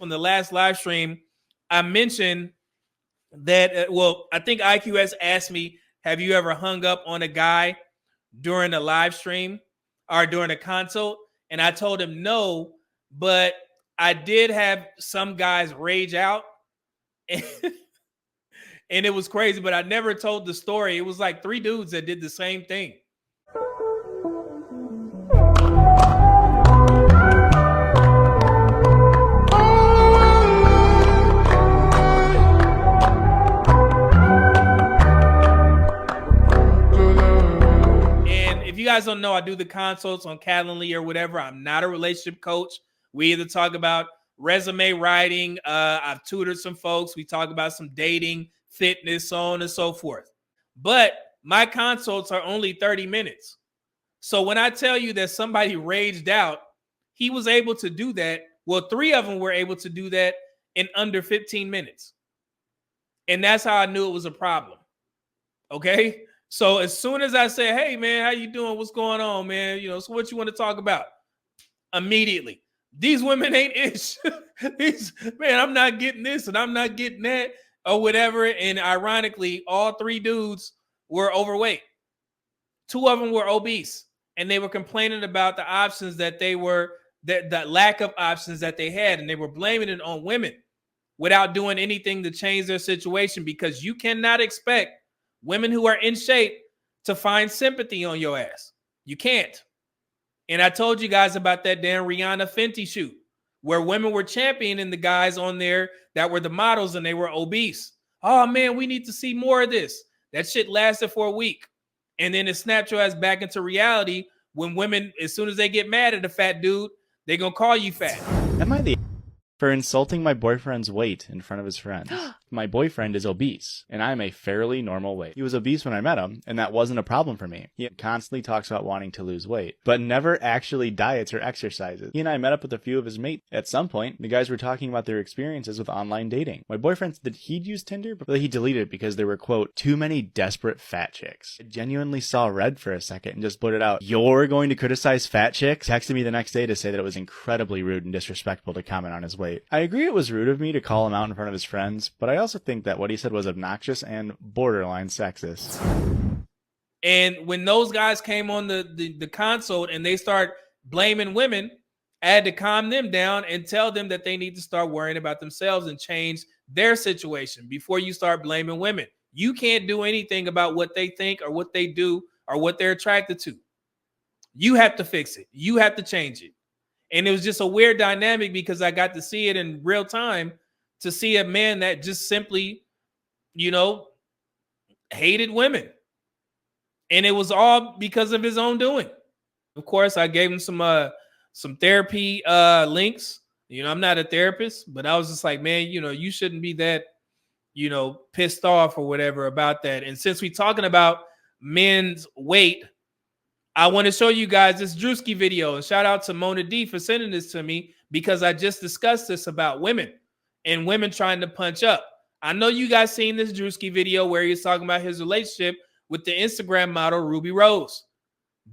On the last live stream, I mentioned that, I think IQ has asked me, have you ever hung up on a guy during a live stream or during a consult? And I told him no, but I did have some guys rage out. And, and it was crazy, but I never told the story. It was like 3 dudes that did the same thing. If you guys don't know, I do the consults on Calendly or whatever. I'm not a relationship coach. We either talk about resume writing. I've tutored some folks. We talk about some dating, fitness, so on and so forth. But my consults are only 30 minutes. So when I tell you that somebody raged out, he was able to do that. Well, 3 of them were able to do that in under 15 minutes. And that's how I knew it was a problem. Okay? So as soon as I say, hey, man, how you doing? What's going on, man? You know, so what you want to talk about? Immediately. These women ain't ish. Man, I'm not getting this and I'm not getting that or whatever. And ironically, all 3 dudes were overweight. 2 of them were obese. And they were complaining about the options that they were, the lack of options that they had. And they were blaming it on women without doing anything to change their situation, because you cannot expect women who are in shape to find sympathy on your ass. You can't. And I told you guys about that damn Rihanna Fenty shoot where women were championing the guys on there that were the models and they were obese. Oh, man, we need to see more of this. That shit lasted for a week. And then it snapped your ass back into reality when women, as soon as they get mad at a fat dude, they're going to call you fat. Am I the for insulting my boyfriend's weight in front of his friends? My boyfriend is obese, and I'm a fairly normal weight. He was obese when I met him, and that wasn't a problem for me. He constantly talks about wanting to lose weight, but never actually diets or exercises. He and I met up with a few of his mates. At some point, the guys were talking about their experiences with online dating. My boyfriend said that he'd used Tinder, but he deleted it because there were, quote, too many desperate fat chicks. I genuinely saw red for a second and just blurted out, "You're going to criticize fat chicks?" Texted me the next day to say that it was incredibly rude and disrespectful to comment on his weight. I agree it was rude of me to call him out in front of his friends, but I also think that what he said was obnoxious and borderline sexist. And when those guys came on the console and they start blaming women, I had to calm them down and tell them that they need to start worrying about themselves and change their situation before you start blaming women. You can't do anything about what they think or what they do or what they're attracted to. You have to fix it. You have to change it. And it was just a weird dynamic because I got to see it in real time, to see a man that just simply, you know, hated women. And it was all because of his own doing. Of course, I gave him some therapy links. You know, I'm not a therapist, but I was just like, man, you know, you shouldn't be that, you know, pissed off or whatever about that. And since we're talking about men's weight, I want to show you guys this Druski video, and shout out to Mona D for sending this to me, because I just discussed this about women and women trying to punch up. I know you guys seen this Druski video where he's talking about his relationship with the Instagram model Rubirose.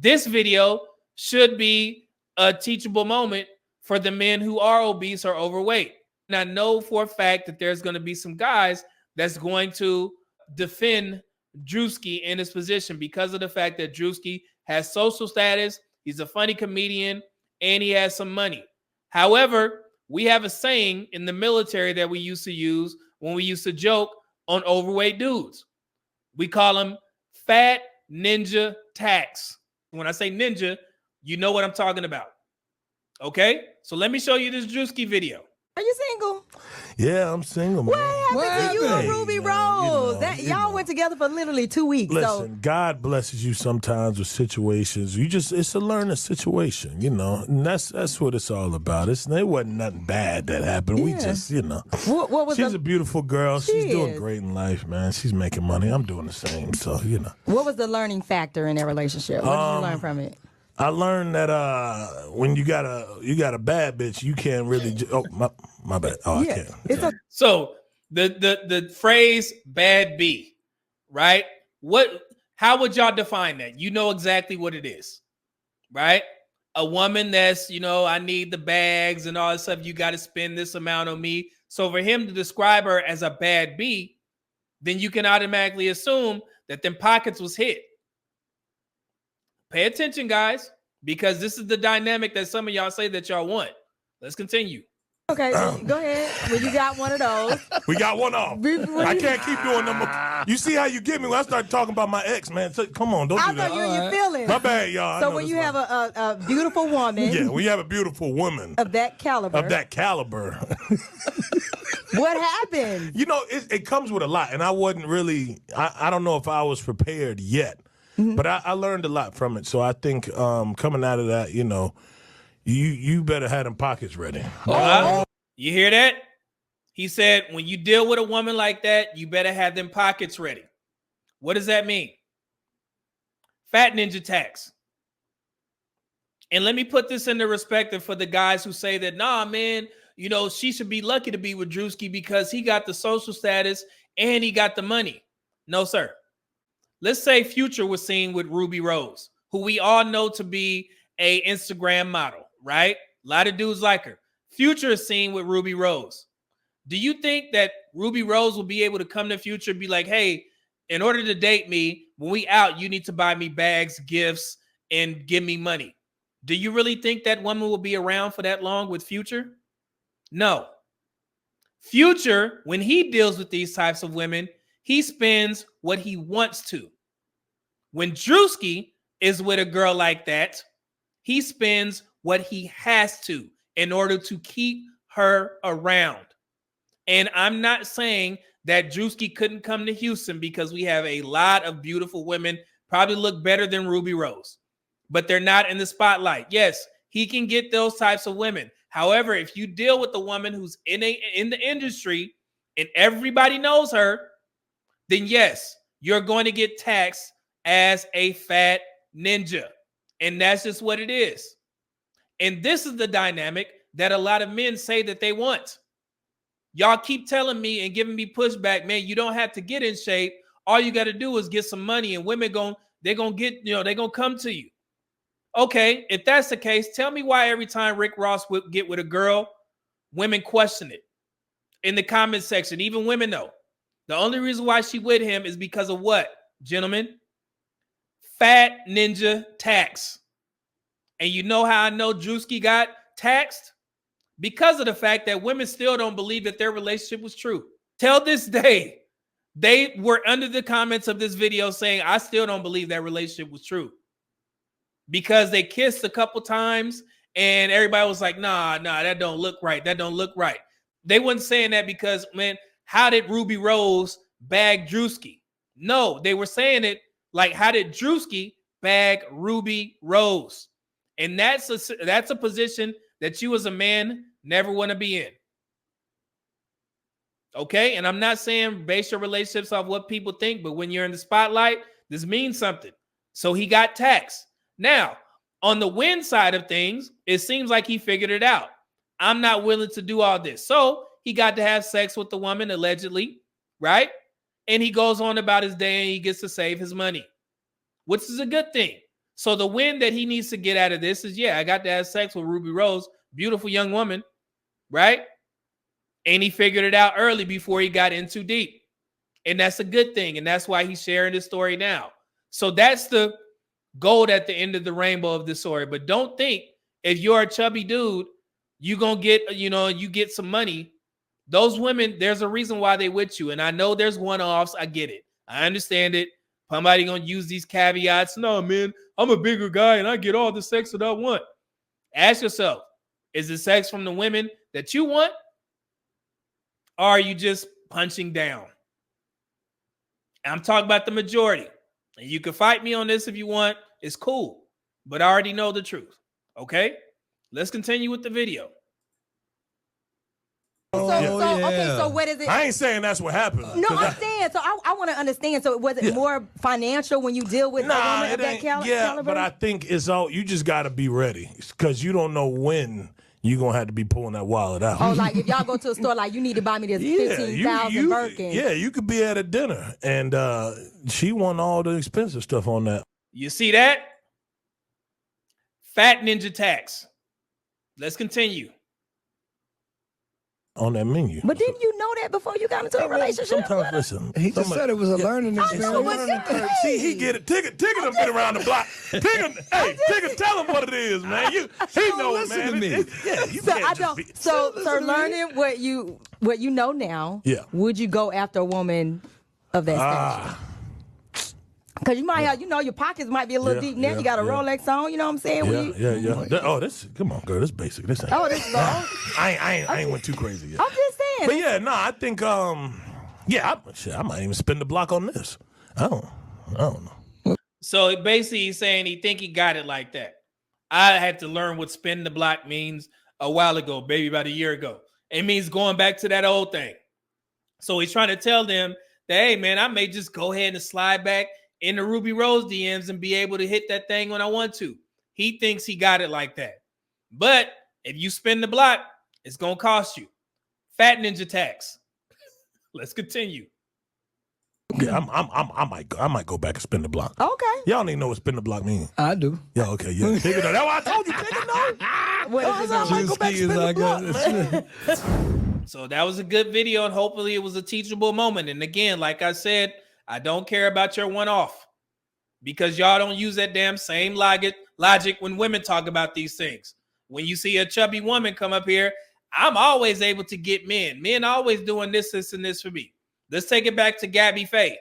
This video should be a teachable moment for the men who are obese or overweight. And I know for a fact that there's going to be some guys that's going to defend Druski in his position because of the fact that Druski has social status, he's a funny comedian, and he has some money. However, we have a saying in the military that we used to use when we used to joke on overweight dudes. We call them fat ninja tax. When I say ninja, you know what I'm talking about. Okay? So let me show you this Druski video. Are you single? Yeah, I'm single, man. What happened to you and Ruby Rose? Y'all went together for literally 2 weeks. Listen, God blesses you sometimes with situations. It's a learning situation, you know, and that's what it's all about. It wasn't nothing bad that happened. Yeah. We just, you know. What was She's a beautiful girl. She's doing great in life, man. She's making money. I'm doing the same, so, you know. What was the learning factor in their relationship? What did you learn from it? I learned that when you got a bad bitch, you can't really. My bad. Oh, yeah. I can't. So the phrase "bad B," right? How would y'all define that? You know exactly what it is, right? a woman that's, I need the bags and all this stuff. You got to spend this amount on me. So for him to describe her as a bad B, then you can automatically assume that them pockets was hit. Pay attention, guys, because this is the dynamic that some of y'all say that y'all want. Let's continue. Okay, go ahead. When you got one of those. We got one off. I can't keep doing them. You see how you get me when I start talking about my ex, man. So, come on, don't do that. I know you're in your feelings. My bad, y'all. So when you have a beautiful woman. Yeah, when you have a beautiful woman. Of that caliber. What happened? It comes with a lot. And I wasn't really, I don't know if I was prepared yet. Mm-hmm. But I learned a lot from it. So I think coming out of that, you better have them pockets ready. You hear that? He said, when you deal with a woman like that, you better have them pockets ready. What does that mean? Fat ninja tax. And let me put this into perspective for the guys who say that, nah, man, she should be lucky to be with Druski because he got the social status and he got the money. No, sir. Let's say Future was seen with Ruby Rose, who we all know to be a Instagram model, right? A lot of dudes like her. Future is seen with Ruby Rose. Do you think that Ruby Rose will be able to come to Future and be like, hey, in order to date me, when we out, you need to buy me bags, gifts, and give me money? Do you really think that woman will be around for that long with Future? No. Future, when he deals with these types of women, he spends what he wants to. When Druski is with a girl like that, he spends what he has to in order to keep her around. And I'm not saying that Druski couldn't come to Houston because we have a lot of beautiful women, probably look better than Ruby Rose, but they're not in the spotlight. Yes, he can get those types of women. However, if you deal with a woman who's in the industry and everybody knows her, then yes, you're going to get taxed as a fat ninja. And that's just what it is. And this is the dynamic that a lot of men say that they want. Y'all keep telling me and giving me pushback, man, you don't have to get in shape. All you got to do is get some money and women they're going to come to you. Okay, if that's the case, tell me why every time Rick Ross would get with a girl, women question it in the comment section. Even women know. The only reason why she with him is because of what, gentlemen? Fat ninja tax. And you know how I know Druski got taxed? Because of the fact that women still don't believe that their relationship was true. Till this day, they were under the comments of this video saying, I still don't believe that relationship was true. Because they kissed a couple times and everybody was like, nah, that don't look right. That don't look right. They weren't saying that because, man, how did Ruby Rose bag Druski? No, they were saying it like, how did Druski bag Ruby Rose? And that's a position that you as a man never want to be in. Okay? And I'm not saying base your relationships off what people think, but when you're in the spotlight, this means something. So he got taxed. Now, on the win side of things, it seems like he figured it out. I'm not willing to do all this. So he got to have sex with the woman, allegedly, right? And he goes on about his day and he gets to save his money, which is a good thing. So the win that he needs to get out of this is, yeah, I got to have sex with Ruby Rose, beautiful young woman, right? And he figured it out early before he got in too deep. And that's a good thing. And that's why he's sharing this story now. So that's the gold at the end of the rainbow of this story. But don't think if you're a chubby dude, you're going to get, you get some money. Those women, there's a reason why they with you. And I know there's one-offs. I get it. I understand it. Somebody going to use these caveats. No, man, I'm a bigger guy and I get all the sex that I want. Ask yourself, is it sex from the women that you want? Or are you just punching down? I'm talking about the majority. And you can fight me on this if you want. It's cool. But I already know the truth. Okay? Let's continue with the video. Okay, so what is it? I ain't saying that's what happened. No, I'm saying, so I want to understand. So was it more financial when you deal with a woman of that caliber? Yeah, but I think it's all, you just got to be ready because you don't know when you're going to have to be pulling that wallet out. Oh, like if y'all go to a store, like you need to buy me this 15,000 Birkin. Yeah, you could be at a dinner and she won all the expensive stuff on that. You see that? Fat Ninja Tax. Let's continue. On that menu. But didn't you know that before you got into a relationship? Sometimes, listen. He just said it was a learning experience. See, he get it. Tigger done been around the block. Tigger, tell him what it is, man. He know it, man. To me. You So can't I just don't. be- So learning what you know now. Yeah. Would you go after a woman of that stature? Because you might have, your pockets might be a little deep now. You got a Rolex on, you know what I'm saying? This, come on, girl. This basic. This ain't. This is all. I ain't went too crazy yet. I'm just saying. But yeah, no, I think, I might even spin the block on this. I don't know. So basically, he's saying he think he got it like that. I had to learn what spin the block means a while ago, maybe about a year ago. It means going back to that old thing. So he's trying to tell them that, hey, man, I may just go ahead and slide back in the Ruby Rose DMs and be able to hit that thing when I want to. He thinks he got it like that. But if you spin the block, it's going to cost you. Fat Ninja Tax. Let's continue. Yeah, I might go back and spin the block. Okay. Y'all don't even know what spin the block means. I do. Yeah, okay, yeah. Tigger, that's why I told you, Tigger, no. What is it? I might go back and spin the block, man. So that was a good video, and hopefully it was a teachable moment. And again, like I said, I don't care about your one-off because y'all don't use that damn same logic when women talk about these things. When you see a chubby woman come up here, I'm always able to get men. Men always doing this, and this for me. Let's take it back to Gabby Faye.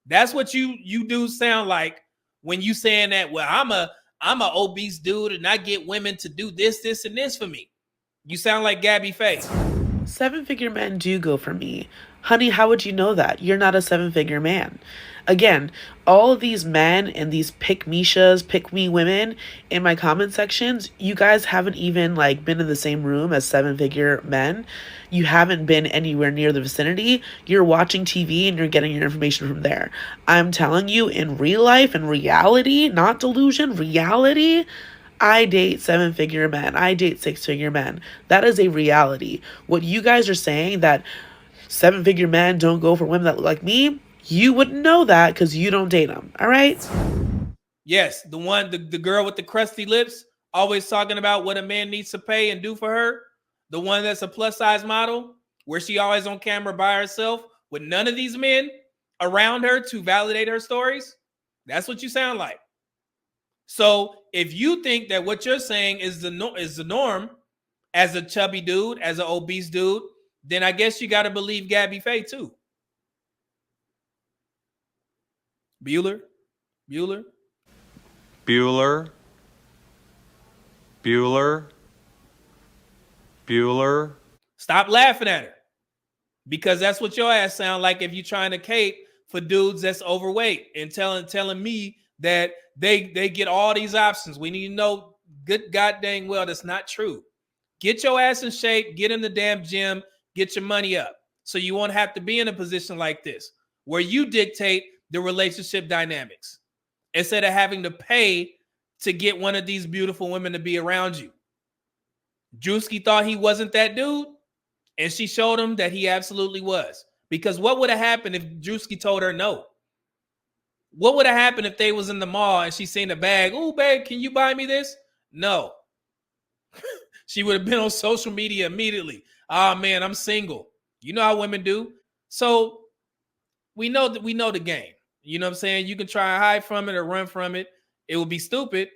That's what you do sound like when you saying that, well, I'm a obese dude and I get women to do this, and this for me. You sound like Gabby Faye. 7-figure men do go for me. Honey, how would you know that? You're not a 7-figure man. Again, all of these men and these pick-me-shas, pick-me women in my comment sections, you guys haven't even been in the same room as 7-figure men. You haven't been anywhere near the vicinity. You're watching TV and you're getting your information from there. I'm telling you, in real life, in reality, not delusion, reality, I date 7-figure men. I date 6-figure men. That is a reality. What you guys are saying that 7-figure men don't go for women that look like me, you wouldn't know that because you don't date them. All right? Yes, the girl with the crusty lips, always talking about what a man needs to pay and do for her. The one that's a plus size model, where she always on camera by herself with none of these men around her to validate her stories. That's what you sound like. So if you think that what you're saying is the norm as a chubby dude, as an obese dude, then I guess you got to believe Gabby Faye too. Bueller. Stop laughing at her, because that's what your ass sound like if you're trying to cape for dudes that's overweight and telling me that they get all these options. We need to know good goddamn well that's not true. Get your ass in shape, get in the damn gym, get your money up so you won't have to be in a position like this where you dictate the relationship dynamics instead of having to pay to get one of these beautiful women to be around you. Druski thought he wasn't that dude, and she showed him that he absolutely was. Because what would have happened if Druski told her no? What would have happened if they was in the mall and she seen a bag? Oh, babe, can you buy me this? No. She would have been on social media immediately. Oh, man, I'm single. You know how women do. So we know the game. You know what I'm saying? You can try and hide from it or run from it. It would be stupid.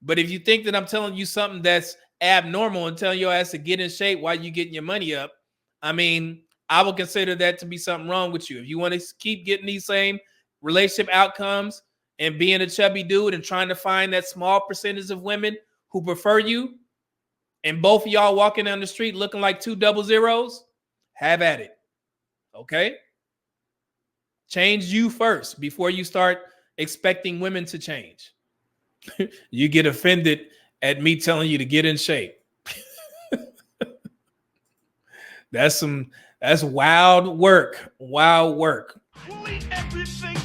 But if you think that I'm telling you something that's abnormal and telling your ass to get in shape while you getting your money up, I mean, I would consider that to be something wrong with you. If you want to keep getting these same relationship outcomes and being a chubby dude and trying to find that small percentage of women who prefer you, and both of y'all walking down the street looking like 2 00s, have at it. Okay? Change you first before you start expecting women to change. You get offended at me telling you to get in shape. That's wild work. Wild work. Everything